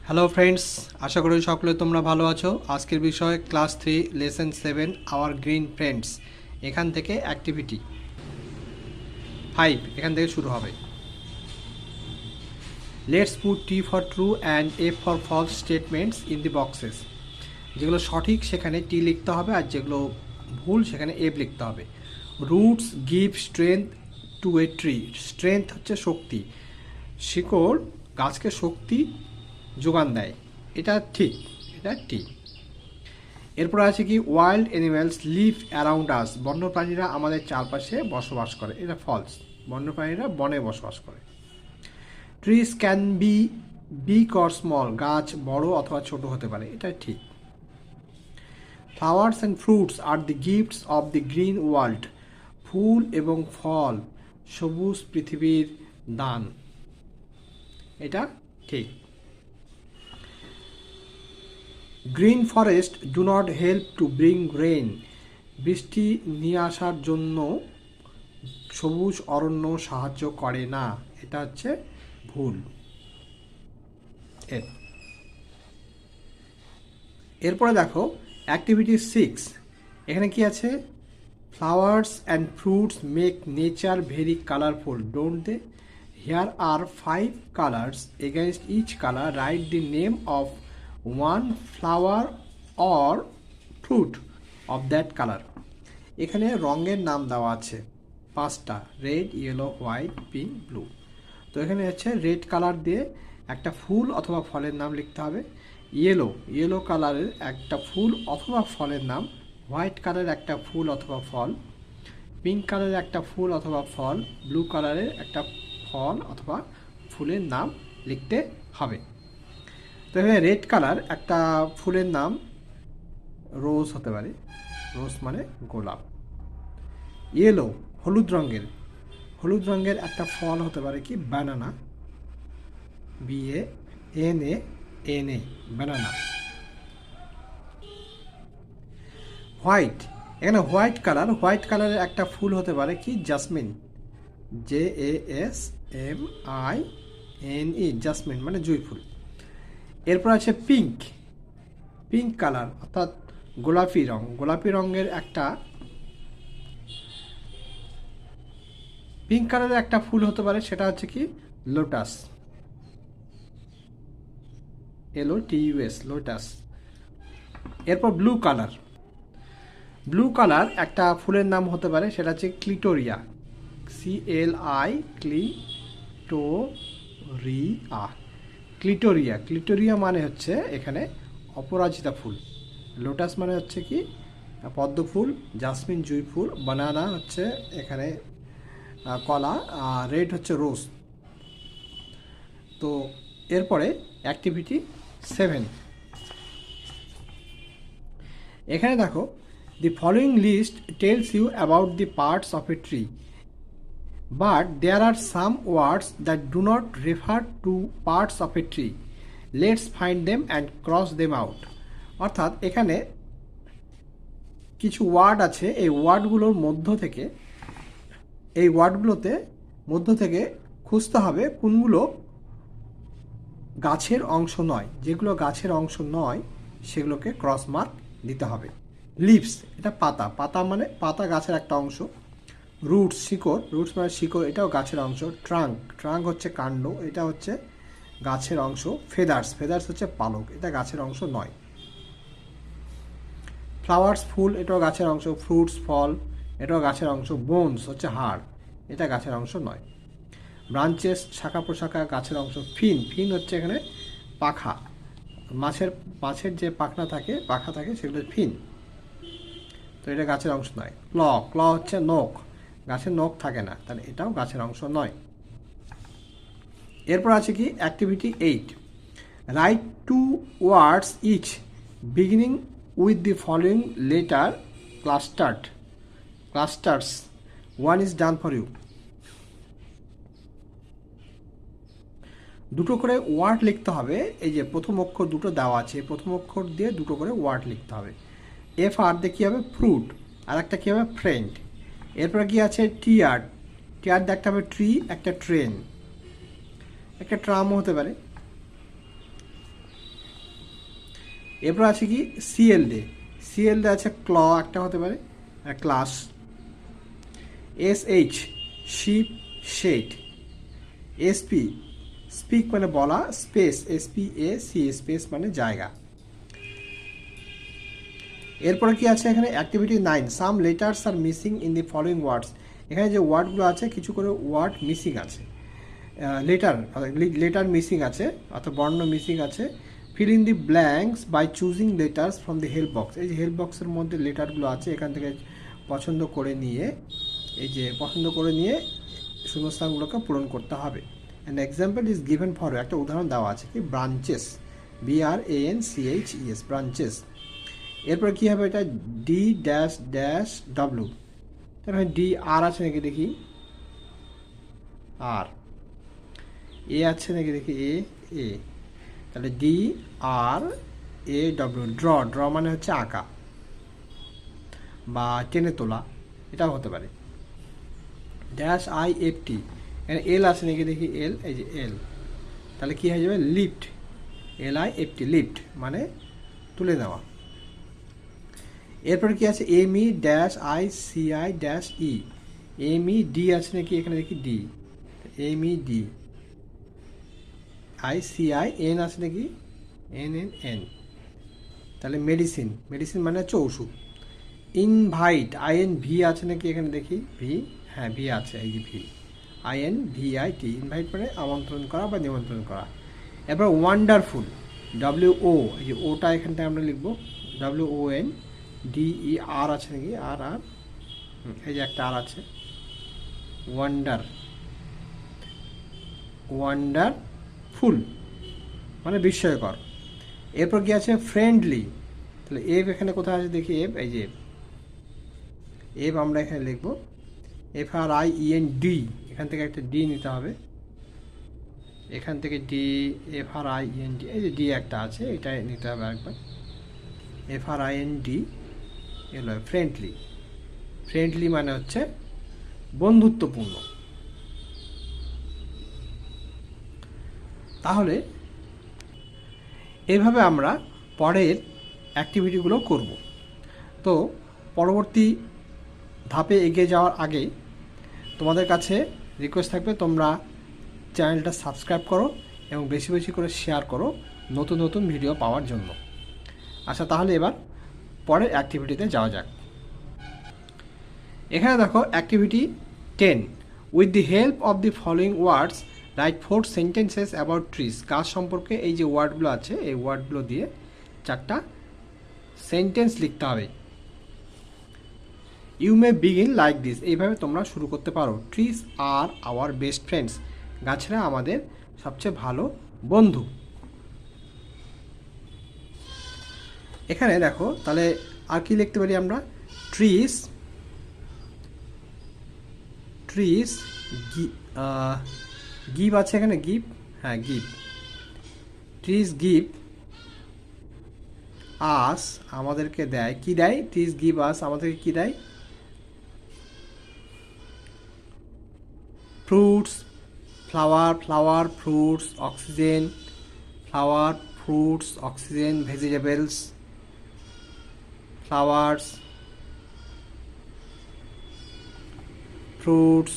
Hello friends, আশা করি সকলে তোমরা ভালো আছো। আজকের বিষয় class 3 lesson 7 our green friends. এখান থেকে অ্যাক্টিভিটি 5 এখান থেকে শুরু হবে। Let's put T for true and F for false statements in the boxes. যেগুলো সঠিক সেখানে টি লিখতে হবে, আর যেগুলো ভুল সেখানে এফ লিখতে হবে। Roots give strength two a tree. Strength হচ্ছে শক্তি, শিকড় গাছকে শক্তি যোগান দেয়, এটা ঠিক, এটা ঠিক। এরপর আছে কি, wild animals live around us. বন্যপ্রাণীরা আমাদের চারপাশে বসবাস করে, এটা ফলস। বন্যপ্রাণীরা বনে বসবাস করে। Trees can be big or small. গাছ বড় অথবা ছোট হতে পারে, এটা ঠিক। Flowers and fruits are the gifts of the green world. ফুল এবং ফল সবুজ পৃথিবীর দান, এটা ঠিক। Green forest do not help to bring rain. বৃষ্টি নিয়ে আসার জন্য সবুজ অরণ্য সাহায্য করে না, এটা হচ্ছে ভুল। এরপরে দেখো অ্যাক্টিভিটি 6। এখানে কি আছে? Flowers and fruits make nature very colourful, don't they? Here are 5 colours, against each colour write the name of one flower or fruit of that colour. এখানে রঙের নাম দেওয়া আছে 5টা, red, yellow, white, pink, blue. তো এখানে হচ্ছে red colour দিয়ে একটা ফুল অথবা ফলের নাম লিখতে হবে। ইয়েলো কালারের একটা ফুল অথবা ফলের নাম। হোয়াইট কালারের একটা ফুল অথবা ফল। পিঙ্ক কালারের একটা ফুল অথবা ফল। ব্লু কালারের একটা ফল অথবা ফুলের নাম লিখতে হবে। তো এখানে রেড কালার একটা ফুলের নাম রোজ হতে পারে, রোজ মানে গোলাপ। ইয়েলো হলুদ রঙের একটা ফল হতে পারে কি, ব্যানানা, BANANA, ব্যানানা। হোয়াইট, এখানে হোয়াইট কালারের একটা ফুল হতে পারে কি, জাসমিন, JASMINE, জাসমিন মানে জুঁই ফুল। এরপর আছে পিঙ্ক কালার অর্থাৎ গোলাপি রঙের একটা পিঙ্ক কালারের একটা ফুল হতে পারে, সেটা হচ্ছে কি, লোটাস, LOTUS, লোটাস। এরপর ব্লু কালার একটা ফুলের নাম হতে পারে, সেটা হচ্ছে ক্লিটোরিয়া, ক্লিটোরিয়া মানে হচ্ছে এখানে অপরাজিতা ফুল। লোটাস মানে হচ্ছে কি, পদ্ম ফুল। জাসমিন জুঁই ফুল। বানানা হচ্ছে এখানে কলা। আর রেড হচ্ছে রোজ। তো এরপরে অ্যাক্টিভিটি 7। এখানে দেখো, the following list tells you about the parts of a tree, but there are some words that do not refer to parts of a tree. Let's find them and cross them out. অর্থাৎ এখানে কিছু word আছে, এই ওয়ার্ডগুলোর মধ্য থেকে খুঁজতে হবে কোনগুলো গাছের অংশ নয়। যেগুলো গাছের অংশ নয় সেগুলোকে ক্রস মার্ক দিতে হবে। লিভস, এটা পাতা মানে পাতা গাছের একটা অংশ। রুটস মানে শিকড়, এটাও গাছের অংশ। ট্রাঙ্ক হচ্ছে কাণ্ড, এটা হচ্ছে গাছের অংশ। ফেদার্স হচ্ছে পালক, এটা গাছের অংশ নয়। ফ্লাওয়ার্স ফুল, এটাও গাছের অংশ। ফ্রুটস ফল, এটাও গাছের অংশ। বোনস হচ্ছে হাড়, এটা গাছের অংশ নয়। ব্রাঞ্চেস শাখা প্রশাখা গাছের অংশ। ফিন হচ্ছে এখানে পাখা, মাছের যে পাখা থাকে সেগুলো ফিন, তো এটা গাছের অংশ নয়। ক্ল হচ্ছে নখ, গাছের নখ থাকে না, তাহলে এটাও গাছের অংশ নয়। এরপর আছে কি, activity 8। Write 2 words each beginning with the following letter clusters. 1 is done for you। দুটো করে ওয়ার্ড লিখতে হবে। এই যে প্রথম অক্ষর দুটো দেওয়া আছে, প্রথম অক্ষর দিয়ে দুটো করে ওয়ার্ড লিখতে হবে। FR দিয়ে কী হবে, ফ্রুট, আর একটা কী হবে, ফ্রেন্ড। এরপরে কি আছে, টিয়ার দেখতে হবে, একটা ট্রেন, একটা ট্রামও হতে পারে। এরপর আছে কি সিএল ডে, সিএল ডে আছে ক্ল একটা হতে পারে, class. SH ship shed, SP speak মানে বলা, স্পেস SPAC স্পেস মানে জায়গা। এরপরে কি আছে এখানে activity 9, some letters are missing in the following words. এখানে যে ওয়ার্ডগুলো আছে কিছু করে ওয়ার্ড মিসিং আছে, লেটার মিসিং আছে অর্থাৎ বর্ণ মিসিং আছে। Fill in the blanks by choosing letters from the help box. এই যে হেল্প বক্সের মধ্যে লেটারগুলো আছে এখান থেকে পছন্দ করে নিয়ে, এই যে পছন্দ করে নিয়ে শূন্যস্থানগুলোকে পূরণ করতে হবে। An example is given for, একটা উদাহরণ দেওয়া আছে কি ব্রাঞ্চেস, BRANCHES ব্রাঞ্চেস। এরপর কী হবে এটা D-W, তারপরে DR আছে নাকি দেখি, আর এ আছে নাকি দেখি, এ তাহলে DRAW, ড্র মানে হচ্ছে আঁকা বা টেনে তোলা, এটাও হতে পারে। -IFT, এখানে L আছে নাকি দেখি, L, এই যে L, তাহলে কী হয়ে যাবে লিফট, LIFT লিফট মানে তুলে নেওয়া। এরপর কি আছে ME-ICI-E, MED আছে নাকি এখানে দেখি D, MED, ICI-N আছে নাকি NNN, তাহলে মেডিসিন, মেডিসিন মানে হচ্ছে ওষুধ। ইনভাইট, INV আছে নাকি এখানে দেখি, ভি, হ্যাঁ ভি আছে, এই যে ভি, INVIT, ইনভাইট মানে আমন্ত্রণ করা বা নিমন্ত্রণ করা। এরপর ওয়ান্ডারফুল, WO, এই যে ওটা এখানটায় আমরা লিখবো WONDER আছে নাকি, আর এই যে একটা আর আছে, ওয়ান্ডারফুল মানে বিস্ময়কর। এরপর কি আছে ফ্রেন্ডলি, তাহলে এফ এখানে কোথায় আছে দেখি, এফ, এই যে এফ আমরা এখানে লিখবো FRIEND, এখান থেকে একটা ডি নিতে হবে, এখান থেকে FRIEND, এই যে ডি একটা আছে এটা নিতে হবে একবার, FRIND এলো ফ্রেন্ডলি, ফ্রেন্ডলি মানে হচ্ছে বন্ধুত্বপূর্ণ। তাহলে এভাবে আমরা পরের অ্যাক্টিভিটিগুলো করব। তো পরবর্তী ধাপে এগিয়ে যাওয়ার আগে তোমাদের কাছে রিকোয়েস্ট থাকবে তোমরা চ্যানেলটা সাবস্ক্রাইব করো এবং বেশি বেশি করে শেয়ার করো নতুন নতুন ভিডিও পাওয়ার জন্য। আচ্ছা, তাহলে এবার পরের অ্যাক্টিভিটিতে যাওয়া যাক। এখানে দেখো activity 10, with the help of the following words right 4 sentences about trees. গাছ সম্পর্কে এই যে ওয়ার্ডগুলো আছে এই ওয়ার্ডগুলো দিয়ে 4টা সেন্টেন্স লিখতে হবে। You may begin like this, এইভাবে তোমরা শুরু করতে পারো। Trees are our best friends, গাছেরা আমাদের সবচেয়ে ভালো বন্ধু। এখানে দেখো তাহলে আর কি লিখতে পারি আমরা, ট্রিজ গিভ আছে এখানে, গিভ, হ্যাঁ গিভ, ট্রিজ গিভ আস আমাদেরকে দেয়, কি দেয়, ট্রিজ গিভ আস আমাদেরকে কি দেয়, fruits, flower fruits, oxygen, flower fruits oxygen, vegetables, flowers, fruits,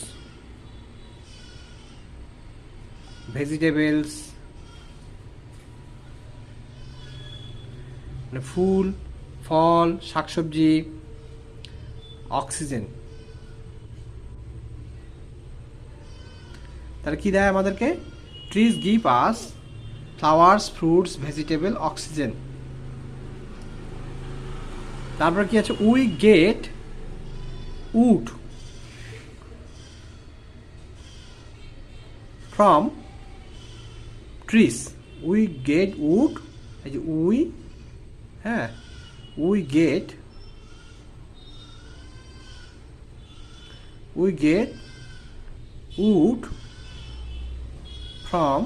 vegetables মানে ফুল, ফল, শাকসবজি, অক্সিজেন, তাহলে কি দেয় আমাদেরকে, trees give us flowers, fruits, vegetable, oxygen. তারপর কি আছে, we get wood from trees, we get wood, এই যে উই, হ্যাঁ we get wood from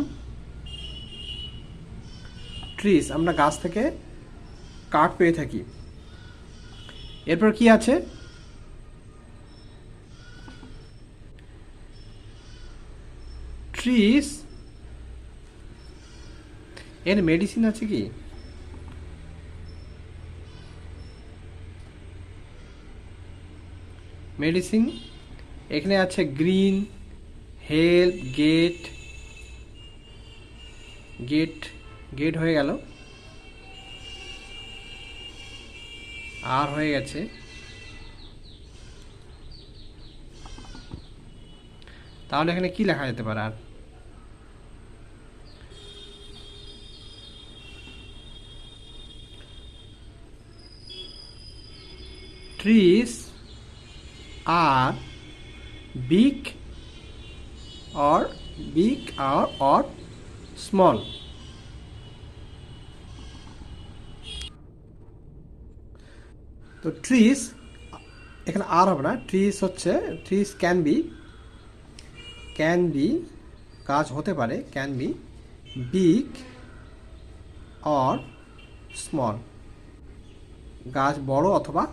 trees, আমরা গাছ থেকে কাঠ পেয়ে থাকি। এরপর কি আছে, ট্রিজ এর মেডিসিন আছে কি, মেডিসিন। এখানে আছে green, help, get, get get হয়ে গেল, আর হয়ে গেছে। তাহলে এখানে কি লেখা যেতে পারে আর? Trees are big or big or small। তো ট্রিজ এখানে আর হবে না, ট্রিজ হচ্ছে, ট্রিজ ক্যান বি গাছ হতে পারে, can be big or small, গাছ বড় অথবা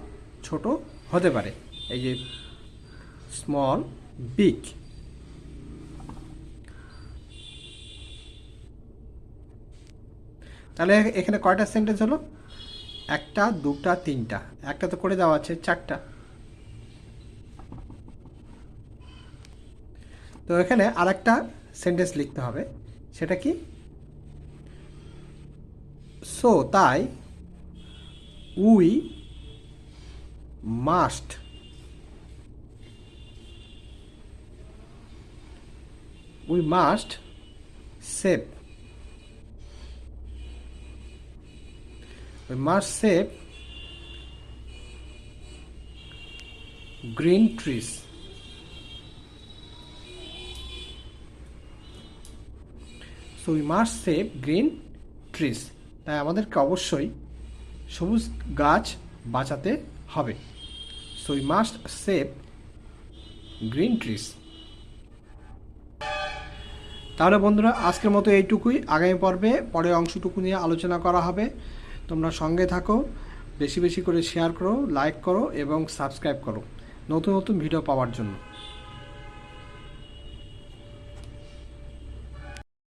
ছোট হতে পারে। এই যে স্মল, বিগ। তাহলে এখানে কয়টা সেন্টেন্স হলো? একটা, দুটা, তিনটা। একটা তো করে দেওয়া আছে, চারটা। তো এখানে আর একটা সেন্টেন্স লিখতে হবে, সেটা কি? সো তাই we must save, green trees. So we must save green trees. তাই আমাদেরকে অবশ্যই সবুজ গাছ বাঁচাতে হবে। So we must save green trees. তাহলে বন্ধুরা, আজকের মতো এইটুকুই। আগামী পর্বে পরের অংশটুকু নিয়ে আলোচনা করা হবে। তোমরা সঙ্গে থাকো, বেশি বেশি করে শেয়ার করো, লাইক করো এবং সাবস্ক্রাইব করো নতুন নতুন ভিডিও পাওয়ার জন্য।